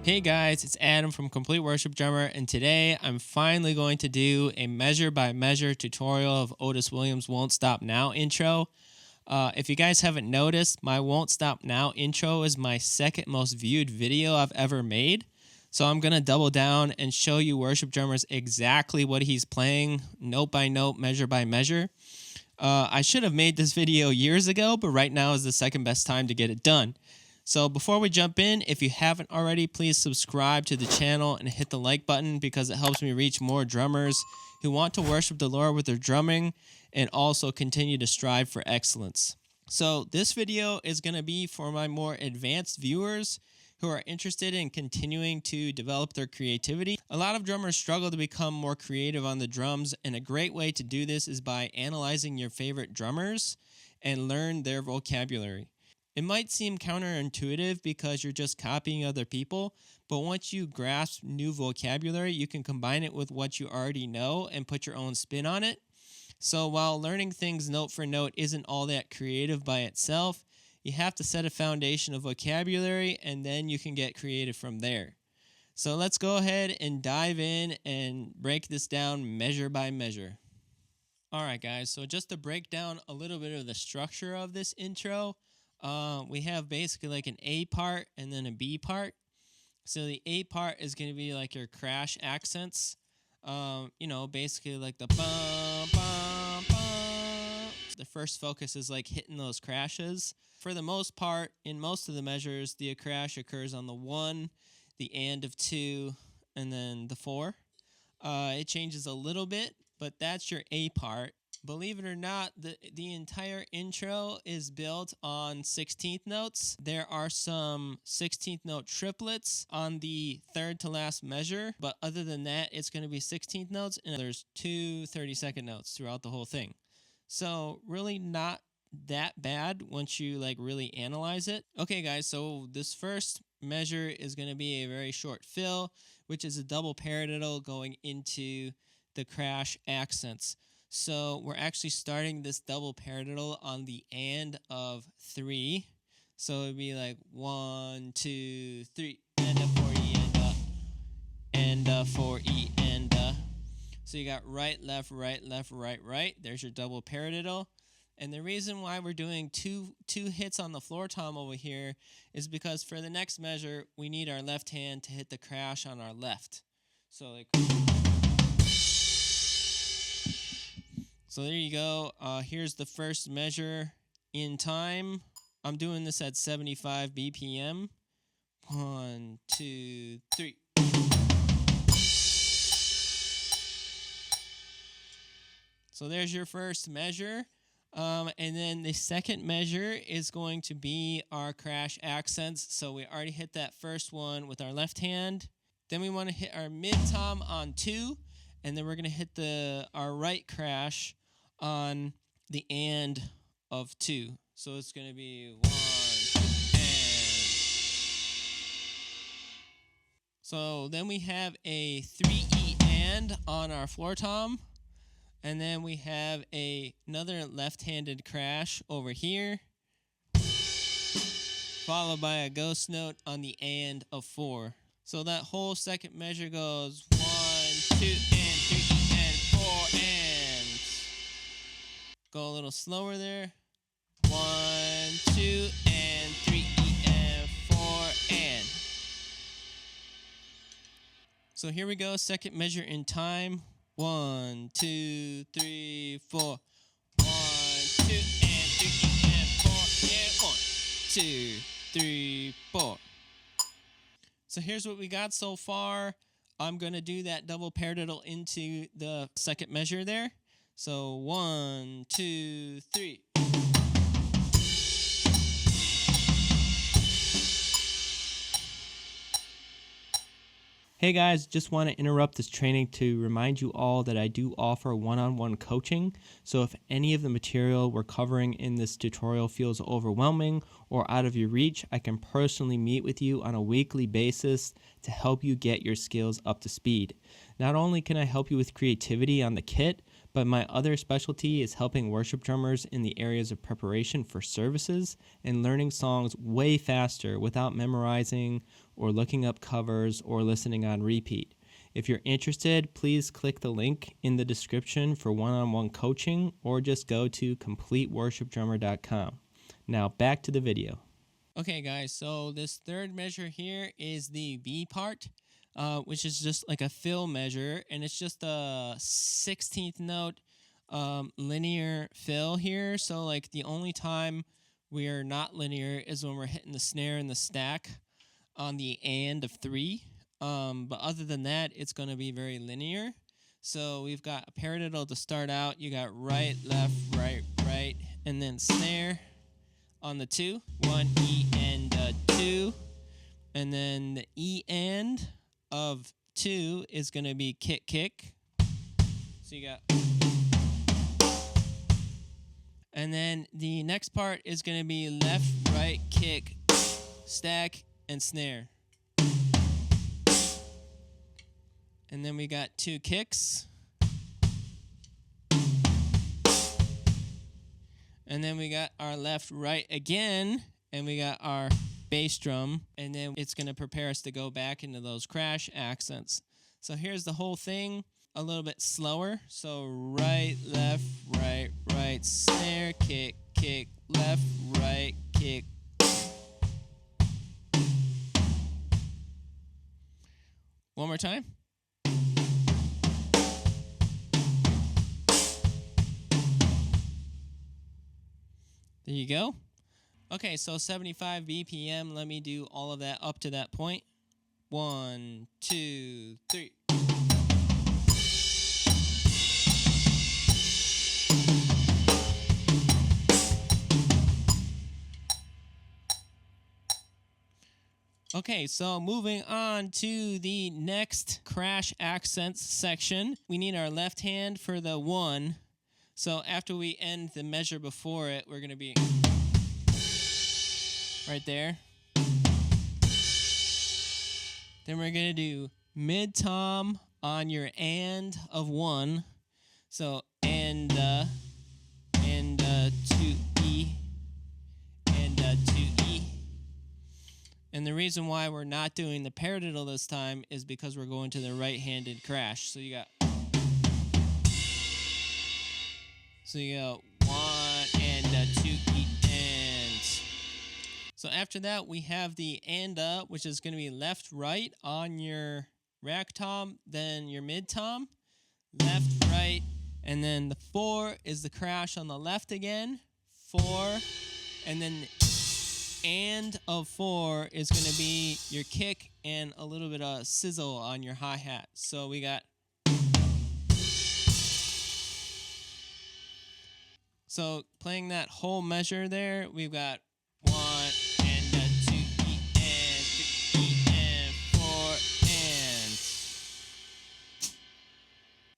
Hey guys, it's Adam from Complete Worship Drummer, and today I'm finally going to do a measure-by-measure tutorial of Otis Williams' Won't Stop Now intro. If you guys haven't noticed, my Won't Stop Now intro is my second most viewed video I've ever made. So I'm going to double down and show you worship drummers exactly what he's playing, note by note, measure by measure. I should have made this video years ago, but right now is the second best time to get it done. So before we jump in, if you haven't already, please subscribe to the channel and hit the like button because it helps me reach more drummers who want to worship the Lord with their drumming and also continue to strive for excellence. So this video is going to be for my more advanced viewers who are interested in continuing to develop their creativity. A lot of drummers struggle to become more creative on the drums, and a great way to do this is by analyzing your favorite drummers and learn their vocabulary. It might seem counterintuitive because you're just copying other people, but once you grasp new vocabulary, you can combine it with what you already know and put your own spin on it. So while learning things note for note isn't all that creative by itself, you have to set a foundation of vocabulary and then you can get creative from there. So let's go ahead and dive in and break this down measure by measure. Alright guys, so just to break down a little bit of the structure of this intro, we have basically like an A part and then a B part. So the A part is going to be like your crash accents. Basically like the bum, bum, bum. The first focus is like hitting those crashes. For the most part, in most of the measures, the crash occurs on the 1, the and of 2, and then the 4. It changes a little bit, but that's your A part. Believe it or not, the entire intro is built on 16th notes. There are some 16th note triplets on the third to last measure, but other than that, it's going to be 16th notes, and there's 2 30-second notes throughout the whole thing. So really not that bad once you like really analyze it. Okay guys, so this first measure is going to be a very short fill, which is a double paradiddle going into the crash accents. So we're actually starting this double paradiddle on the and of 3. So it'd be like 1, 2, 3, and a 4 E and a 4 E and a. So you got right, left, right, left, right, right. There's your double paradiddle. And the reason why we're doing two hits on the floor tom over here is because for the next measure, we need our left hand to hit the crash on our left. So like. So there you go. Here's the first measure in time. I'm doing this at 75 BPM. 1, 2, 3. So there's your first measure. And then the second measure is going to be our crash accents. So we already hit that first one with our left hand. Then we want to hit our mid tom on 2. And then we're going to hit our right crash on the and of 2. So it's going to be 1, 2, and. So then we have a 3E and on our floor tom. And then we have another left-handed crash over here, followed by a ghost note on the and of 4. So that whole second measure goes 1, 2, and 3, and 4, and. Go a little slower there. 1, 2, and 3, and 4, and. So here we go, second measure in time. 1, 2, 3, 4. 1, 2, and 3, and 4, and 1, 2, 3, 4. So here's what we got so far. I'm going to do that double paradiddle into the second measure there. So 1, 2, 3. Hey guys, just want to interrupt this training to remind you all that I do offer one-on-one coaching. So if any of the material we're covering in this tutorial feels overwhelming or out of your reach, I can personally meet with you on a weekly basis to help you get your skills up to speed. Not only can I help you with creativity on the kit, But my other specialty is helping worship drummers in the areas of preparation for services and learning songs way faster without memorizing or looking up covers or listening on repeat. If you're interested, please click the link in the description for one-on-one coaching or just go to CompleteWorshipDrummer.com. Now back to the video. Okay guys, so this third measure here is the B part, which is just like a fill measure, and it's just a 16th note linear fill here. So like the only time we are not linear is when we're hitting the snare and the stack on the and of 3. But other than that, it's going to be very linear. So we've got a paradiddle to start out. You got right, left, right, and then snare on the 2. 1 E and 2. And then the E and of 2 is going to be kick, kick. So you got. And then the next part is going to be left, right, kick, stack, and snare. And then we got 2 kicks. And then we got our left, right again. And we got our bass drum. And then it's going to prepare us to go back into those crash accents. So here's the whole thing a little bit slower. So right, right, snare, kick, kick, left, right, kick. One more time. There you go. Okay, so 75 BPM. Let me do all of that up to that point. 1, 2, 3. Okay, so moving on to the next crash accents section. We need our left hand for the 1. So after we end the measure before it, we're going to be right there. Then we're going to do mid-tom on your and of 1. So and 2 E, and 2 E. And the reason why we're not doing the paradiddle this time is because we're going to the right-handed crash. So you got 1 and 2 E and. So after that, we have the and which is going to be left, right on your rack tom, then your mid tom, left, right, and then the 4 is the crash on the left again, 4, and then and of 4 is going to be your kick and a little bit of sizzle on your hi-hat. So we got. So playing that whole measure there, we've got 1 and 2 E and 3 E and 4 and.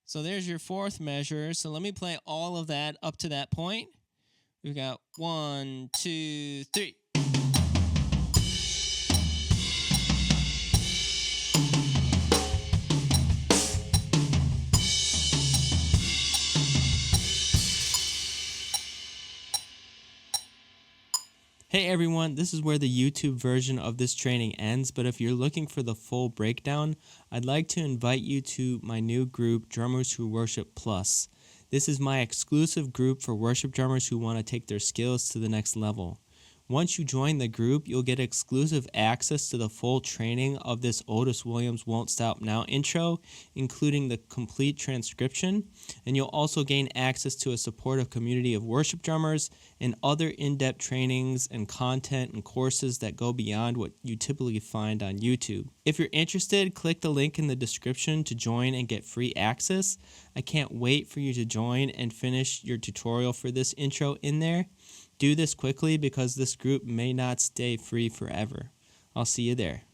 So there's your 4th measure. So let me play all of that up to that point. We've got 1, 2, 3. Hey everyone, this is where the YouTube version of this training ends, but if you're looking for the full breakdown, I'd like to invite you to my new group, Drummers Who Worship Plus. This is my exclusive group for worship drummers who want to take their skills to the next level. Once you join the group, you'll get exclusive access to the full training of this Otis Williams Won't Stop Now intro, including the complete transcription, and you'll also gain access to a supportive community of worship drummers and other in-depth trainings and content and courses that go beyond what you typically find on YouTube. If you're interested, click the link in the description to join and get free access. I can't wait for you to join and finish your tutorial for this intro in there. Do this quickly because this group may not stay free forever. I'll see you there.